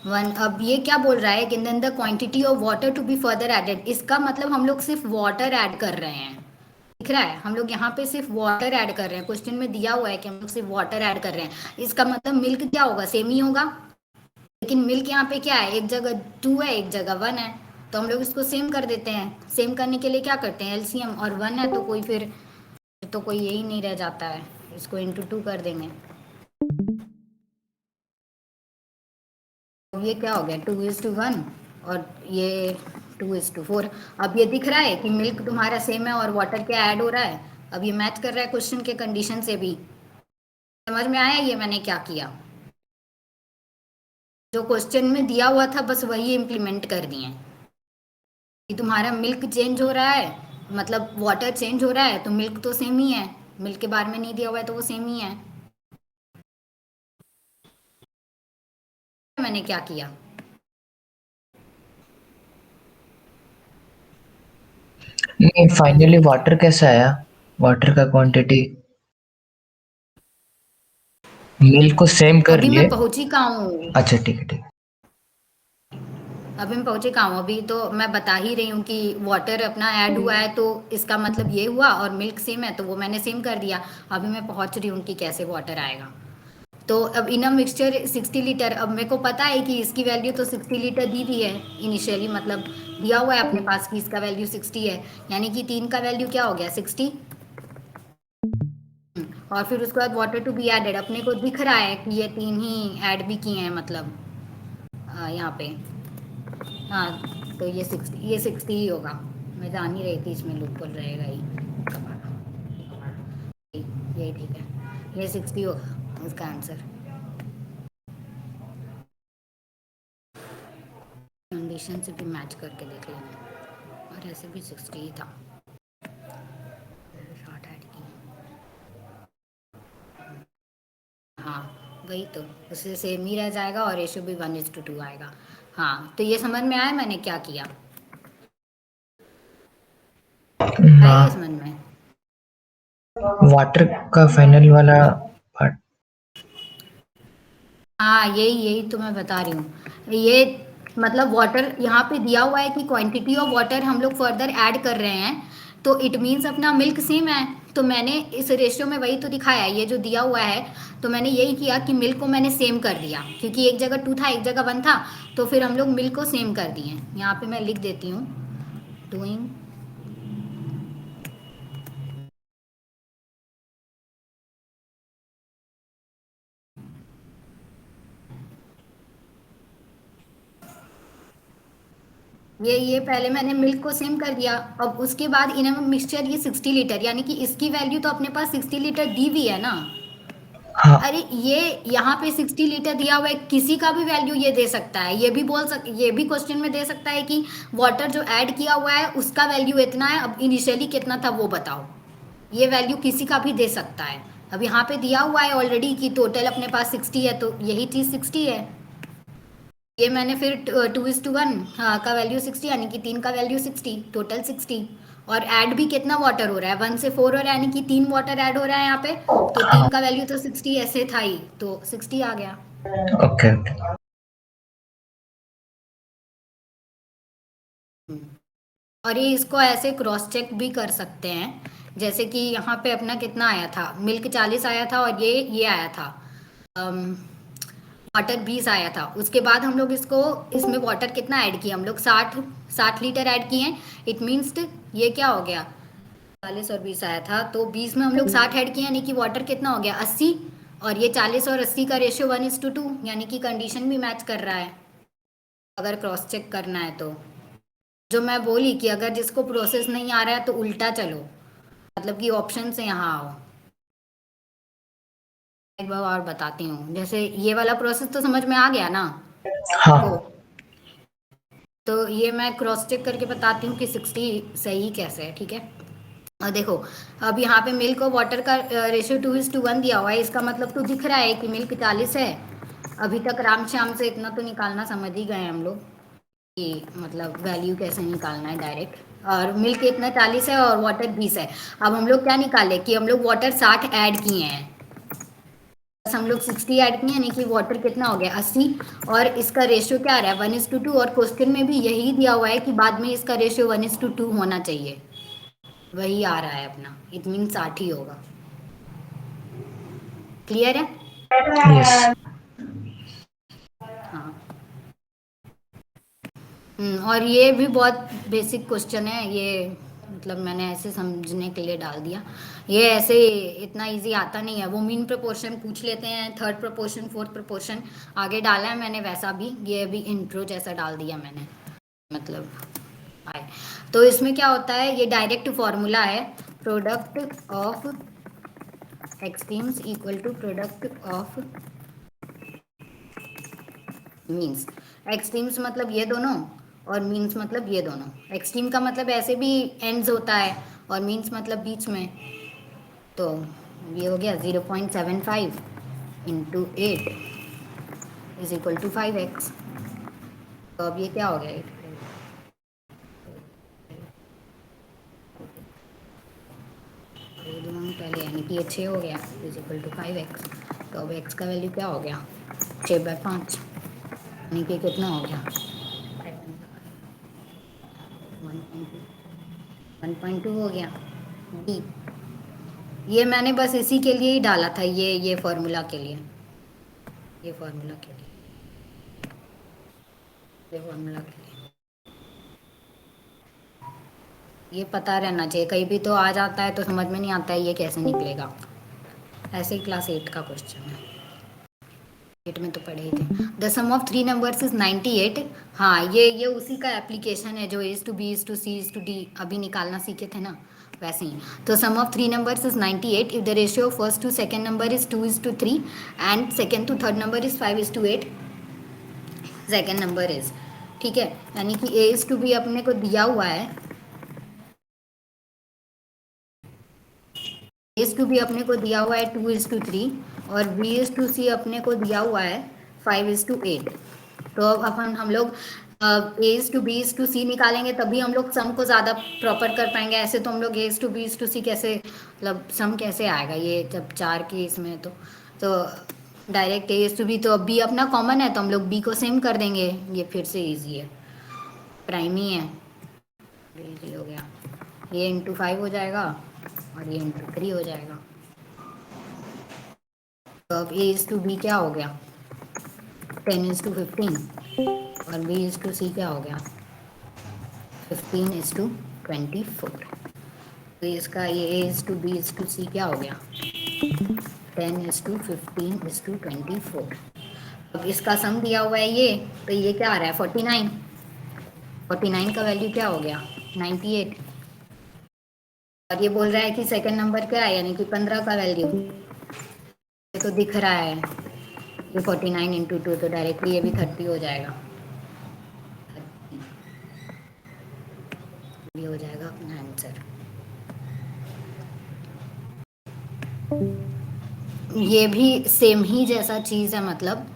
1, अब ये क्या बोल रहा है कि then the quantity of water to be further added, इसका मतलब हम लोग सिर्फ वाटर ऐड कर रहे हैं, दिख रहा है, हम लोग यहाँ पे सिर्फ वाटर ऐड कर रहे हैं, क्वेश्चन में दिया हुआ है कि हम लोग सिर्फ वाटर ऐड कर रहे हैं, इसका मतलब मिल्क क्या होगा, सेम ही होगा, लेकिन मिल्क यहाँ पे क्या है, एक जगह 2 है एक जगह 1 है, तो हम लोग इसको सेम कर देते हैं। सेम करने के लिए क्या करते हैं एलसीएम, और 1 है तो कोई फिर तो कोई यही नहीं रह जाता है, इसको इंटू 2 कर देंगे, तो ये क्या हो गया 2:1, और ये 2:4। अब ये दिख रहा है कि मिल्क तुम्हारा सेम है और वाटर क्या ऐड हो रहा है, अब ये मैच कर रहा है क्वेश्चन के कंडीशन से भी, समझ में आया ये मैंने क्या किया, जो क्वेश्चन में दिया हुआ था बस वही इम्प्लीमेंट कर दिए, कि तुम्हारा मिल्क चेंज हो रहा है, मतलब वाटर चेंज हो रहा है, तो मिल्क तो सेम ही है, मिल्क के बारे में नहीं दिया हुआ है तो वो सेम ही है, मैंने क्या किया। नहीं, फाइनली वाटर कैसे आया, वाटर का क्वांटिटी? मिल्क को सेम कर अभी लिए। मैं पहुंची कहाँ हूँ, अच्छा ठीक है ठीक है। अभी मैं पहुंचे कहाँ हूँ, अभी तो मैं बता ही रही हूँ कि वाटर अपना ऐड हुआ है तो इसका मतलब ये हुआ, और मिल्क सेम है तो वो मैंने सेम कर दिया। अभी मैं पहुंच रही हूँ कि कैसे वाटर आएगा। तो अब इन मिक्सचर 60 लीटर, अब मेरे को पता है कि इसकी वैल्यू तो 60 लीटर दी थी है इनिशियली, मतलब दिया हुआ है अपने पास कि इसका वैल्यू 60 है, यानी कि 3 का वैल्यू क्या हो गया 60। और फिर उसके बाद वाटर टू बी एडेड, अपने को दिख रहा है कि ये 3 ही ऐड भी किए हैं, मतलब यहाँ पे। हाँ तो ये 60 ही होगा, मैं जान ही रही थी इसमें लूपहोल रहेगा ही। यही ठीक है, ये 60 होगा इसका आंसर। कंडीशन से भी मैच करके देख लेना, और ऐसे भी 60 ही था। शॉर्ट ऐड की, हाँ वही तो, उससे सेम ही रह जाएगा और रेशो भी 1:2 आएगा। हाँ तो ये समझ में आया मैंने क्या किया, आएगा समझ में। वाटर का फाइनल वाला पार्ट। हाँ यही यही तो मैं बता रही हूँ, ये मतलब वाटर यहाँ पे दिया हुआ है कि क्वांटिटी ऑफ वाटर हम लोग फर्दर ऐड कर रहे हैं, तो इट मीन्स अपना मिल्क सेम है। तो मैंने इस रेशियो में वही तो दिखाया है, ये जो दिया हुआ है, तो मैंने यही किया कि मिल्क को मैंने सेम कर दिया, क्योंकि एक जगह 2 था एक जगह 1 था, तो फिर हम लोग मिल्क को सेम कर दिए। यहाँ पे मैं लिख देती हूँ डूइंग ये पहले मैंने मिल्क को सेम कर दिया। अब उसके बाद इन मिक्सचर ये 60 लीटर, यानी कि इसकी वैल्यू तो अपने पास 60 लीटर दी हुई है ना। हाँ अरे ये यहाँ पे 60 लीटर दिया हुआ है, किसी का भी वैल्यू ये दे सकता है, ये भी क्वेश्चन में दे सकता है कि वाटर जो ऐड किया हुआ है उसका वैल्यू इतना है, अब इनिशियली कितना था वो बताओ। ये वैल्यू किसी का भी दे सकता है। अब यहाँ पे दिया हुआ है ऑलरेडी कि टोटल अपने पास 60 है, तो यही चीज़ 60 है। ये मैंने फिर 2:1 का वैल्यू 60, यानी कि 3 का वैल्यू 60, टोटल 60। और ऐड भी कितना वाटर हो रहा है, 1 से 4 हो रहा है, यानी कि 3 वाटर ऐड हो रहा है यहाँ पे, तो 3 हाँ का वैल्यू तो 60 ऐसे था ही, तो 60 आ गया। Okay okay. और ये इसको ऐसे क्रॉस चेक भी कर सकते हैं, जैसे कि यहाँ पे अपना कितना आया था, मिल्क 40 आया था, और ये आया था वाटर 20 आया था। उसके बाद हम लोग इसमें वाटर कितना ऐड किया, हम लोग 60 लीटर ऐड किए हैं। इट मीन्स ये क्या हो गया, 40 और 20 आया था, तो 20 में हम लोग 60 ऐड किए, यानी कि वाटर कितना हो गया 80। और ये 40 और 80 का रेशियो 1:2, यानी कि कंडीशन भी मैच कर रहा है अगर क्रॉस चेक करना है तो। जो मैं बोली कि अगर जिसको प्रोसेस नहीं आ रहा है तो उल्टा चलो, मतलब कि ऑप्शन से यहाँ आओ। एक बार और बताती हूँ, जैसे ये वाला प्रोसेस तो समझ में आ गया ना को, हाँ तो ये मैं क्रॉस चेक करके बताती हूँ कि 60 सही कैसे है, ठीक है। और देखो, अब यहाँ पे मिल्क और वाटर का रेशियो 2:1 दिया हुआ है, इसका मतलब तो दिख रहा है कि मिल्क 40 है। अभी तक राम श्याम से इतना तो निकालना समझ ही गए हम लोग कि मतलब वैल्यू कैसे निकालना है डायरेक्ट। और मिल्क इतना 40 है और वाटर 20 है। अब हम लोग क्या निकाले कि हम लोग वाटर 60 ऐड किए हैं, बस हम लोग 60 ऐड किए, यानी कि वाटर कितना हो गया 80। और इसका रेशियो क्या आ रहा है 1:2, और क्वेश्चन में भी यही दिया हुआ है कि बाद में इसका रेशियो 1:2 होना चाहिए, वही आ रहा है अपना, इट मीन 60 ही होगा। क्लियर है। यस। हाँ और ये भी बहुत बेसिक क्वेश्चन है ये, मतलब मैंने ऐसे समझने के लिए डाल दिया। ये ऐसे इतना इजी आता नहीं है, वो मीन प्रोपोर्शन पूछ लेते हैं, थर्ड प्रोपोर्शन, फोर्थ प्रोपोर्शन आगे डाला है मैंने, वैसा भी ये भी इंट्रो जैसा डाल दिया मैंने, मतलब आए। तो इसमें क्या होता है, ये डायरेक्ट फॉर्मूला है, product of extremes equal to product of means. Extremes मतलब ये दोनों, और मीन्स मतलब ये दोनों। एक्सट्रीम का मतलब ऐसे भी एंड्स होता है, और मीन्स मतलब बीच में। तो ये हो गया 0.75 into 8 is equal to 5x। तो अब ये क्या हो गया, पहले यानी कि ये 6 हो गया इज इक्वल टू 5x। तो अब x का वैल्यू क्या हो गया 6/5 यानी कि कितना हो गया 1.2 हो गया d। ये मैंने बस इसी के लिए ही डाला था, ये फॉर्मूला के लिए, ये फॉर्मूला के लिए, ये फॉर्मूला के लिए ये पता रहना चाहिए, कहीं भी तो आ जाता है तो समझ में नहीं आता है ये कैसे निकलेगा। ऐसे ही क्लास 8 का क्वेश्चन है, 8 में तो पढ़े ही थे। The sum of 3 numbers is 98। हाँ ये उसी का एप्लीकेशन है जो is to B is to C is to D अभी निकालना सीखे थे ना, वैसे ही। तो sum of 3 numbers is 98 if the ratio of first to second number is 2:3 and second to third number is 5:8 second number is, ठीक है, यानी कि ए इज टू बी अपने को दिया हुआ है, इज टू बी अपने को दिया हुआ है 2:3 और बी इज टू सी अपने को दिया हुआ है 5:8। तो अब हम लोग A is to B is to C निकालेंगे तभी हम लोग सम को ज़्यादा प्रॉपर कर पाएंगे। ऐसे तो हम लोग A is to B is to C कैसे, मतलब सम कैसे आएगा ये जब 4 के इसमें, तो direct A is to B, तो अब बी अपना कॉमन है तो हम लोग बी को सेम कर देंगे, ये फिर से ईजी है, प्राइम ही है, इजी हो गया। ये इंटू 5 हो जाएगा और ये इंटू 3 हो जाएगा। तो अब ए इज टू बी क्या हो गया 10:15 और बी इज टू सी क्या हो गया 15:24। तो इसका ये A is to B is to C क्या हो गया 10:15:24। अब इसका सम दिया हुआ है ये, तो ये क्या आ रहा है 49, 49 का वैल्यू क्या हो गया 98 और ये बोल रहा है कि सेकंड नंबर क्या है यानी कि 15 का वैल्यू, ये तो दिख रहा है ये 49 इंटू 2 तो डायरेक्टली ये भी 30 हो जाएगा, ये हो जाएगा अपना आंसर। ये भी सेम ही जैसा चीज़ है, मतलब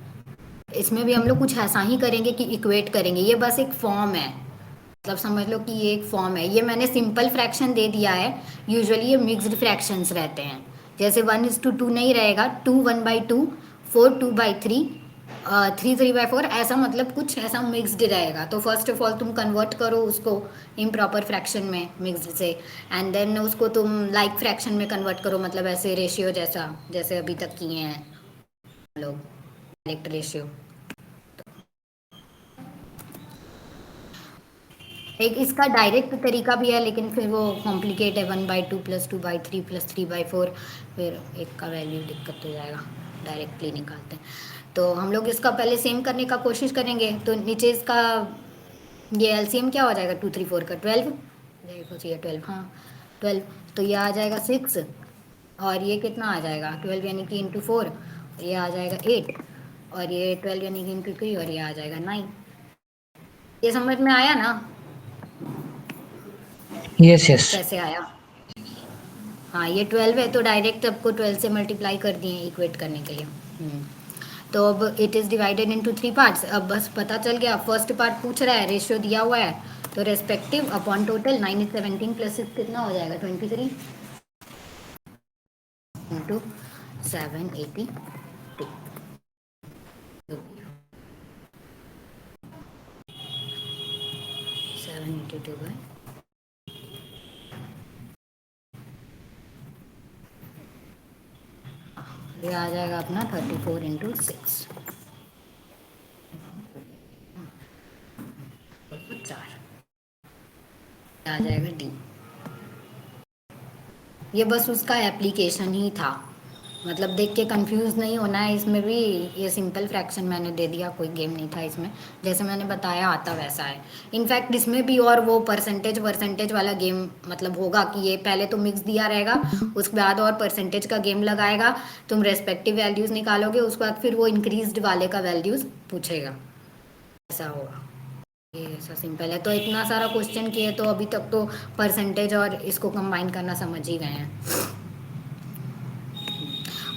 इसमें भी हम लोग कुछ ऐसा ही करेंगे कि इक्वेट करेंगे, ये बस एक फॉर्म है, मतलब समझ लो कि ये एक फॉर्म है। ये मैंने सिंपल फ्रैक्शन दे दिया है, यूजुअली ये मिक्स्ड फ्रैक्शंस रहते हैं, जैसे 1:2 नहीं रहेगा, 2 1/2, 4 2/3, 3 3/4, ऐसा मतलब कुछ ऐसा मिक्स्ड रहेगा। तो फर्स्ट ऑफ ऑल तुम कन्वर्ट करो उसको इम्प्रॉपर फ्रैक्शन में मिक्स्ड से, एंड देन उसको तुम लाइक फ्रैक्शन में कन्वर्ट करो, मतलब ऐसे रेशियो जैसा जैसे अभी तक किए हैं हम लोग, डायरेक्ट रेशियो। एक इसका डायरेक्ट तरीका भी है लेकिन फिर वो कॉम्प्लिकेट है, 1/2 + 2/3 + 3/4, फिर एक का वैल्यू दिक्कत हो जाएगा, डायरेक्टली निकालते हैं। तो हम लोग इसका पहले सेम करने का कोशिश करेंगे। तो नीचे इसका ये एलसीएम क्या हो जाएगा 2 3 4 का 12, देखो चाहिए 12, हाँ 12, तो ये आ जाएगा 6 और ये कितना आ जाएगा 12 यानी कि इंटू 4, ये आ जाएगा 8 और ये 12 यानी कि इंटू 3 और ये आ जाएगा 9। ये समझ में आया ना यस यस। कैसे आया? हाँ ये 12 है तो डायरेक्ट आपको 12 से मल्टीप्लाई कर दिए इक्वेट करने के लिए। तो अब it is divided into 3 parts. अब बस पता चल गया, फर्स्ट पार्ट पूछ रहा है, रेशियो दिया हुआ है तो रेस्पेक्टिव अपॉन टोटल 9 is 17 + 6 कितना हो जाएगा 23 इंटू 782 782 बाय ये आ जाएगा अपना 34 इंटू 6 4 आ जाएगा डी। ये बस उसका एप्लीकेशन ही था, मतलब देख के कंफ्यूज नहीं होना है, इसमें भी ये सिंपल फ्रैक्शन मैंने दे दिया, कोई गेम नहीं था इसमें, जैसे मैंने बताया आता वैसा है। इनफैक्ट इसमें भी और वो परसेंटेज वाला गेम मतलब होगा कि ये पहले तो मिक्स दिया रहेगा, उसके बाद और परसेंटेज का गेम लगाएगा, तुम रेस्पेक्टिव वैल्यूज़ निकालोगे, उसके बाद फिर वो इंक्रीज्ड वाले का वैल्यूज़ पूछेगा, ऐसा होगा। ये ऐसा सिंपल है। तो इतना सारा क्वेश्चन किए तो अभी तक तो परसेंटेज और इसको कंबाइन करना समझ ही गए हैं।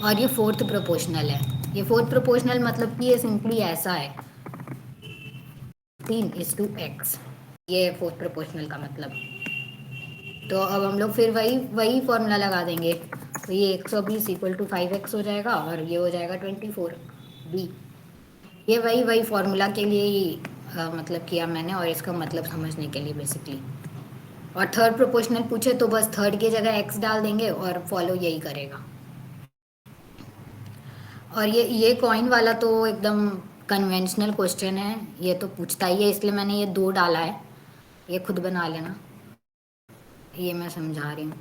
और ये फोर्थ प्रोपोर्शनल है, ये फोर्थ प्रोपोर्शनल मतलब कि ये सिंपली ऐसा है 3:x, ये फोर्थ प्रोपोर्शनल का मतलब। तो अब हम लोग फिर वही फॉर्मूला लगा देंगे, तो ये 120 इक्वल टू 5x हो जाएगा और ये हो जाएगा 24 बी। ये वही फॉर्मूला के लिए ही मतलब किया मैंने, और इसका मतलब समझने के लिए बेसिकली। और थर्ड प्रोपोर्शनल पूछे तो बस थर्ड की जगह x डाल देंगे और फॉलो यही करेगा। और ये कॉइन वाला तो एकदम कन्वेंशनल क्वेश्चन है, ये तो पूछता ही है, इसलिए मैंने ये 2 डाला है, ये खुद बना लेना, ये मैं समझा रही हूँ।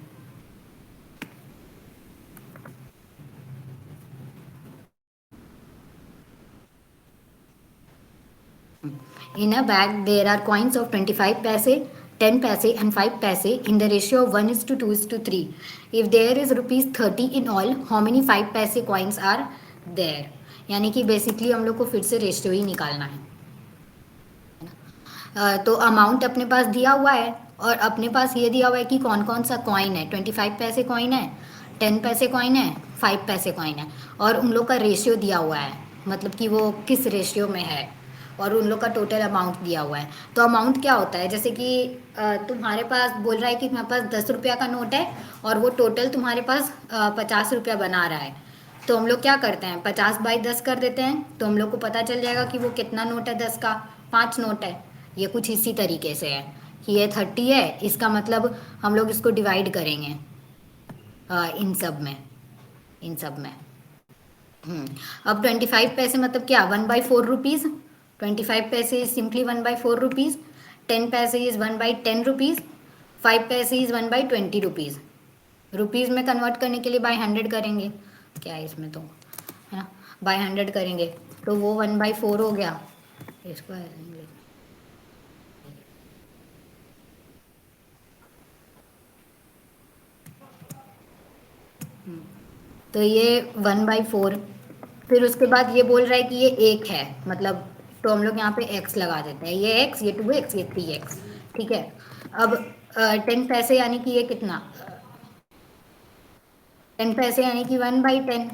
In a bag, there are coins of 25 paise, 10 paise and 5 paise in the ratio of 1:2:3. If there is rupees 30 in all, how many 5 paise coins are there? यानी कि बेसिकली हम लोग को फिर से रेशियो ही निकालना है। तो अमाउंट अपने पास दिया हुआ है और अपने पास ये दिया हुआ है कि कौन कौन सा कॉइन है। 25 पैसे कॉइन है, 10 पैसे कॉइन है, 5 पैसे कॉइन है, और उन लोग का रेशियो दिया हुआ है, मतलब कि वो किस रेशियो में है, और उन लोग का टोटल अमाउंट दिया हुआ है। तो अमाउंट क्या होता है, जैसे कि तुम्हारे पास बोल रहा है कि तुम्हारे पास 10 रुपया का नोट है और वो टोटल तुम्हारे पास 50 रुपया बना रहा है। तो हम लोग क्या करते हैं, 50/10 कर देते हैं, तो हम लोग को पता चल जाएगा कि वो कितना नोट है, 10 का 5 नोट है। ये कुछ इसी तरीके से है कि ये 30 है, इसका मतलब हम लोग इसको डिवाइड करेंगे इन सब में। अब 25 पैसे मतलब क्या, 1/4 रुपीज़। 25 पैसे इज सिंपली 1/4 रुपीज़, 10 पैसे इज 1/10 रुपीज़, 5 पैसे इज 1/20 रुपीज़। रुपीज़ में कन्वर्ट करने के लिए बाय 100 करेंगे, क्या है इसमें, तो है ना, बाय 100 करेंगे तो वो 1/4 हो गया। इसको तो ये 1/4, फिर उसके बाद ये बोल रहा है कि ये 1 है, मतलब तो हम लोग यहाँ पे x लगा देते हैं, ये x, ये 2x, ये 3x, ठीक है। अब 10 पैसे यानी कि ये कितना, 10 पैसे यानी कि 1/10,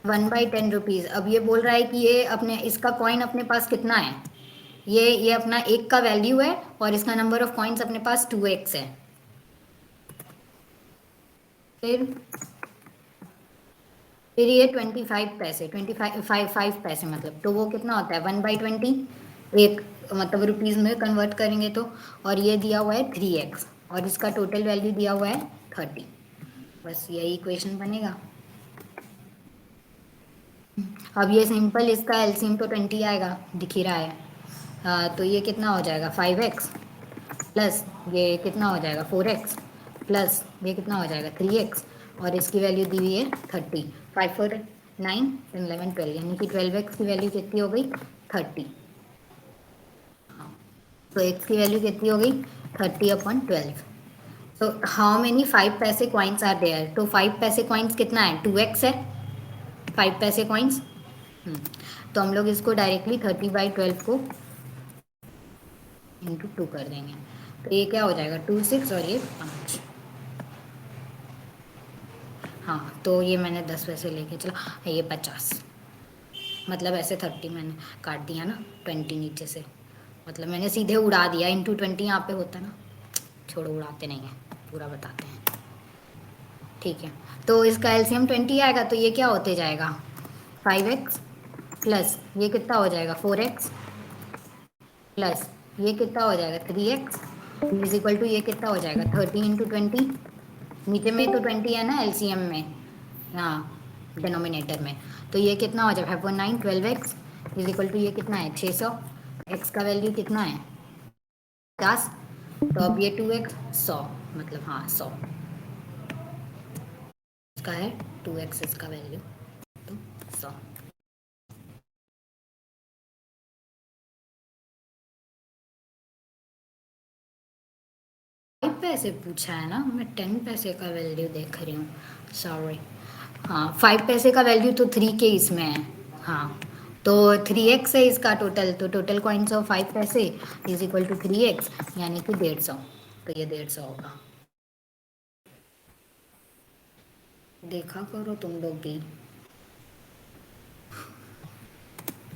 1/10 रुपीज़। अब ये बोल रहा है कि ये अपने इसका कॉइन अपने पास कितना है, ये अपना 1 का वैल्यू है और इसका नंबर ऑफ कॉइन्स अपने पास 2x है। फिर ये 25 पैसे, 5 पैसे मतलब, तो वो कितना होता है 1/20, एक मतलब रुपीज़ में कन्वर्ट करेंगे तो। और ये दिया हुआ है 3x और इसका टोटल वैल्यू दिया हुआ है 30। बस यही इक्वेशन बनेगा। अब ये सिंपल, इसका एलसीएम तो 20 आएगा, दिख ही रहा है। तो ये कितना हो जाएगा 5x प्लस ये कितना हो जाएगा 4x प्लस ये कितना हो जाएगा 3x, और इसकी वैल्यू दी हुई है 30। 5 4 9 10 11 12, यानी कि 12x की वैल्यू कितनी हो गई 30। तो x की वैल्यू कितनी हो गई 30/12। तो हाउ मेनी 5 पैसे कॉइन्स आर देयर, तो 5 पैसे कॉइन्स कितना है 2x है 5 पैसे कॉइन्स। तो हम लोग इसको डायरेक्टली 30/12 को इंटू 2 कर देंगे, तो ये क्या हो जाएगा 2 6 और ये 5। हाँ, तो ये मैंने 10 पैसे लेके चला, ये 50, मतलब ऐसे 30 मैंने काट दिया ना, 20 नीचे से, मतलब मैंने सीधे उड़ा दिया, इंटू 20 यहाँ पे होता ना, छोड़ो उड़ाते नहीं है, पूरा बताते हैं, ठीक है। तो इसका एलसीएम 20 आएगा, तो ये क्या होते जाएगा 5x प्लस ये कितना हो जाएगा 4x प्लस ये कितना हो जाएगा 3x इज इक्वल टू ये कितना हो जाएगा 30 × 20, नीचे में तो 20 है ना एलसीएम में, हाँ डिनोमिनेटर में, तो ये कितना हो जाएगा 5 9 12x इज इक्वल टू ये कितना है 600, x का वैल्यू कितना है 50, तो अब ये 2x 100, मतलब हाँ 100 इसका है 2x इसका वैल्यू, तो 100। पैसे पूछा है ना, मैं 10 पैसे का वैल्यू देख रही हूँ, सॉरी। हाँ 5 पैसे का वैल्यू तो 3 के इसमें है, हाँ तो 3x है इसका टोटल, तो टोटल कॉइन्स ऑफ 5 पैसे इज इक्वल टू 3x, यानी कि 150, तो ये 150 होगा। देखा करो तुम लोग भी।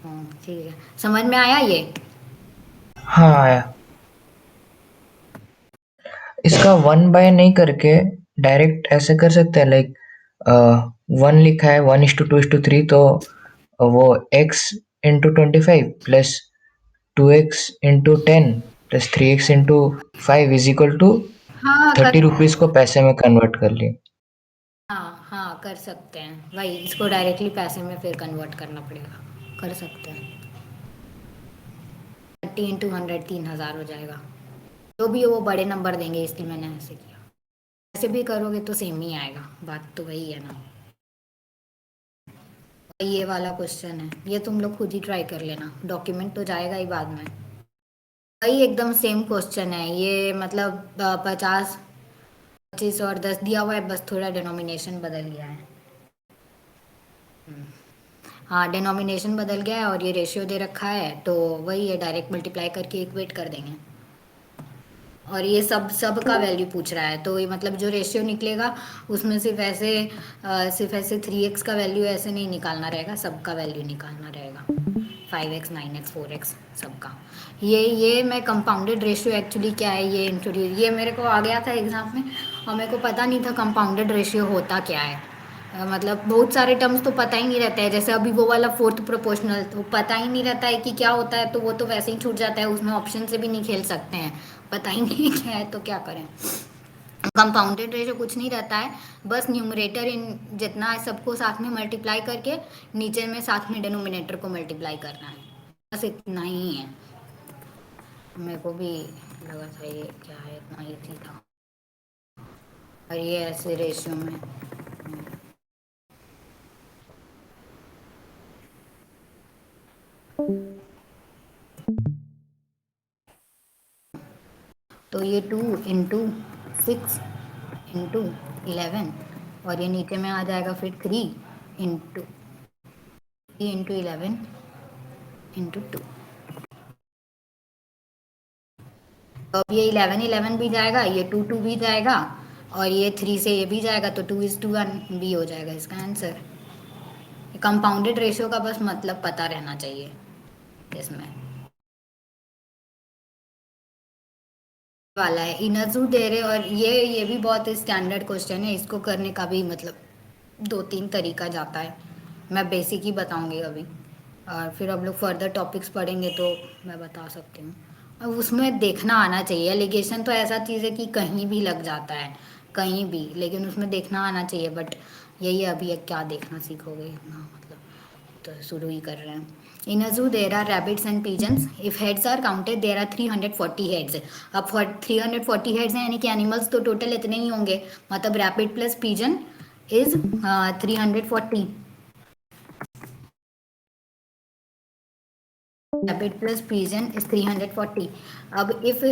हाँ ठीक है, समझ में आया ये? हाँ आया। इसका इसका 1/, नहीं करके डायरेक्ट ऐसे कर सकते हैं, लाइक 1 लिखा है 1:2:3, तो वो x into 25 plus 2x into 10 plus 3x into 5 is equal to हाँ कर 30 रुपीज को पैसे में कन्वर्ट कर लिए। हाँ हाँ कर सकते हैं वही, इसको डायरेक्टली पैसे में फिर कन्वर्ट करना पड़ेगा, कर सकते हैं। 30 × 100 3,000 हो जाएगा, जो भी हो वो बड़े नंबर देंगे, इसलिए मैंने ऐसे किया। ऐसे भी करोगे तो सेम ही आएगा, बात तो वही है ना। ये वाला क्वेश्चन है, ये तुम लोग खुद ही ट्राई कर लेना, डॉक्यूमेंट तो जाएगा ही बाद में। वही एकदम सेम क्वेश्चन है ये, मतलब 50 25 और 10 दिया हुआ है, बस थोड़ा डिनोमिनेशन बदल गया है। हाँ डिनोमिनेशन बदल गया है और ये रेशियो दे रखा है, तो वही है, डायरेक्ट मल्टीप्लाई करके इक्वेट कर देंगे। और ये सब का वैल्यू पूछ रहा है, तो ये मतलब जो रेशियो निकलेगा उसमें सिर्फ ऐसे 3x का वैल्यू ऐसे नहीं निकालना रहेगा, सबका वैल्यू निकालना रहेगा, 5x 9x 4x सबका। ये मैं कंपाउंडेड रेशियो एक्चुअली क्या है ये इंट्रोड्यूस, ये मेरे को आ गया था एग्जाम में और मेरे को पता नहीं था कंपाउंडेड रेशियो होता क्या है। मतलब बहुत सारे टर्म्स तो पता ही नहीं रहता है, जैसे अभी वो वाला फोर्थ प्रोपोर्शनल तो पता ही नहीं रहता है कि क्या होता है, तो वो तो वैसे ही छूट जाता है, उसमें ऑप्शन से भी नहीं खेल सकते हैं, पता ही नहीं क्या है तो क्या करें। कंपाउंडेड रेशियो कुछ नहीं रहता है, बस न्यूमरेटर इन जितना है सबको साथ में मल्टीप्लाई करके नीचे में साथ में डिनोमिनेटर को मल्टीप्लाई करना है, बस इतना ही है। मेरे को भी लगा था ये क्या है, इतना ईजी था। और ये ऐसे रेशियो में तो ये 2 × 6 × 11 और ये नीचे में आ जाएगा फिर 3 × 11 × 2। तो अब ये 11 11 भी जाएगा, ये 2 2 भी जाएगा और ये 3 से ये भी जाएगा, तो 2:1 भी हो जाएगा इसका आंसर। कंपाउंडेड रेशियो का बस मतलब पता रहना चाहिए इसमें। वाला है इनजू दे रहे, और ये भी बहुत स्टैंडर्ड क्वेश्चन है, इसको करने का भी मतलब 2 3 तरीका जाता है, मैं बेसिक ही बताऊंगी अभी, और फिर हम लोग फर्दर टॉपिक्स पढ़ेंगे तो मैं बता सकती हूँ। अब उसमें देखना आना चाहिए, एलिगेशन तो ऐसा चीज़ है कि कहीं भी लग जाता है, कहीं भी, लेकिन उसमें देखना आना चाहिए, बट यही अभी क्या देखना सीखोगे इतना, मतलब तो शुरू ही कर रहे हैं। इन अ zoo there are rabbits and pigeons. If heads are counted there are 340 heads. अब 340 heads हैं यानी कि एनिमल्स तो टोटल इतने ही होंगे, मतलब rabbit plus pigeon is 340, rabbit plus pigeon is 340। अब if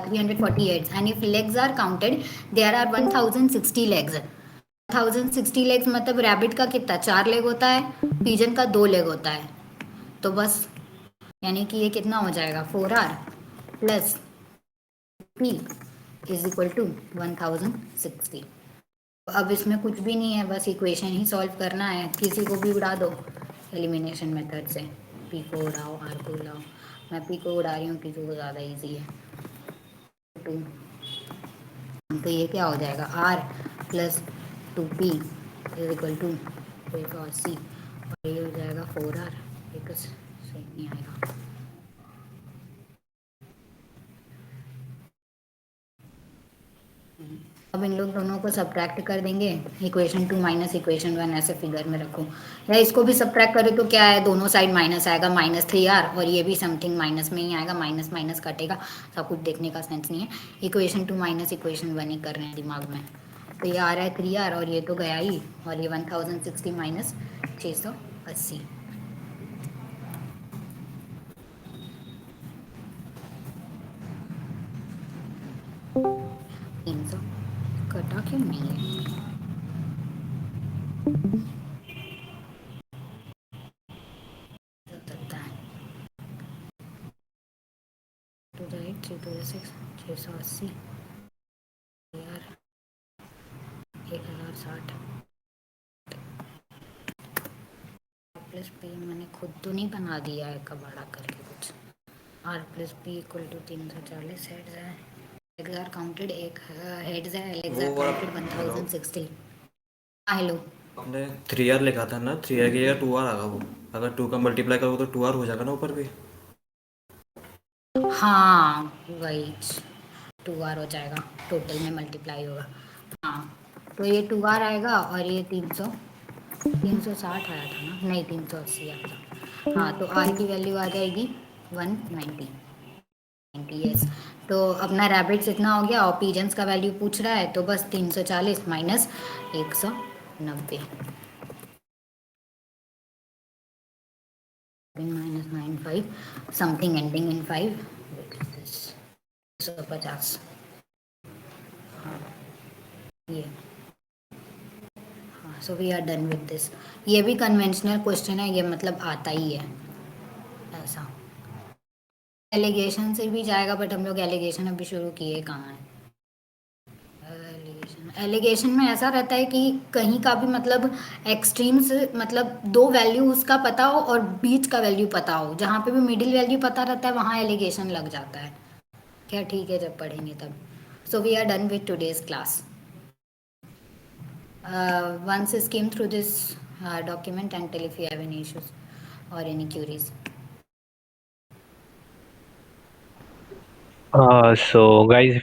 340 heads and if legs are counted there are 1060 legs। 1060 legs मतलब रैबिट का कितना 4 लेग होता है, पिजन का 2 लेग होता है, तो बस यानी कि ये कितना हो जाएगा 4r plus p is equal to 1060। अब इसमें कुछ भी नहीं है, बस इक्वेशन ही सॉल्व करना है, किसी को भी उड़ा दो एलिमिनेशन मेथड से, p को उड़ाओ r को उड़ाओ, मैं p को उड़ा रही हूँ क्योंकि वो ज़्यादा इजी है। तो ये क्या हो जाएगा r plus 2p is equal to 180 और ये हो जाएगा 4r, एक सही नहीं आएगा। अब इन लोग दोनों को सब्ट्रैक्ट कर देंगे, इक्वेशन 2 माइनस इक्वेशन 1 ऐसे फिगर में रखो, या इसको भी सब्ट्रैक्ट करें तो क्या है, दोनों साइड माइनस आएगा, -3r, और ये भी समथिंग माइनस में ही आएगा, माइनस माइनस कटेगा, सब कुछ देखने का सेंस नहीं है। इक्वेशन 2 माइनस इक्वेशन 1 ही कर रहे हैं दिमाग में, तो ये आ रहा है 3r और ये तो गया ही, और ये 1060 माइनस 680, 300 कटा क्यों नहीं है। सकता है 2 8 3 2 6 680 यार 1060 प्लस पी मैंने खुद तो नहीं बना दिया है कबाड़ा करके कुछ, r plus p equal to 340 heads है। Legs are counted, एक heads है, legs are वो वाला counted हेलो 1060. हाँ हेलो. आपने 3R लिखा था ना, 3R की जगह 2R आएगा वो। अगर 2 का मल्टीप्लाई करोगे तो 2R हो जाएगा ना ऊपर भी। हाँ वही 2R हो जाएगा, टोटल में मल्टीप्लाई होगा. हाँ तो ये 2R आएगा और ये 360 आया था ना, नहीं 380 आया था. हाँ तो R की वैल्यू आ जाएगी 190. यस. तो अपना रैबिट्स इतना हो गया और पिजन्स का वैल्यू पूछ रहा है तो बस 340 minus 190 minus 95 something ending in 5. What is this? 150. हाँ ये. हाँ so we are done with this. ये भी कन्वेंशनल क्वेश्चन है, ये मतलब आता ही है ऐसा. एलिगेशन से भी जाएगा बट हम लोग एलिगेशन अभी शुरू किए कहाँ है. एलिगेशन में ऐसा रहता है कि कहीं का भी मतलब एक्सट्रीम्स, मतलब दो वैल्यू उसका पता हो और बीच का वैल्यू पता हो, जहाँ पे भी मिडिल वैल्यू पता रहता है वहाँ एलिगेशन लग जाता है. क्या ठीक है, जब पढ़ेंगे तब. So we are done with today's class. Once skim through this document and tell if you have any issues or any queries. So guys,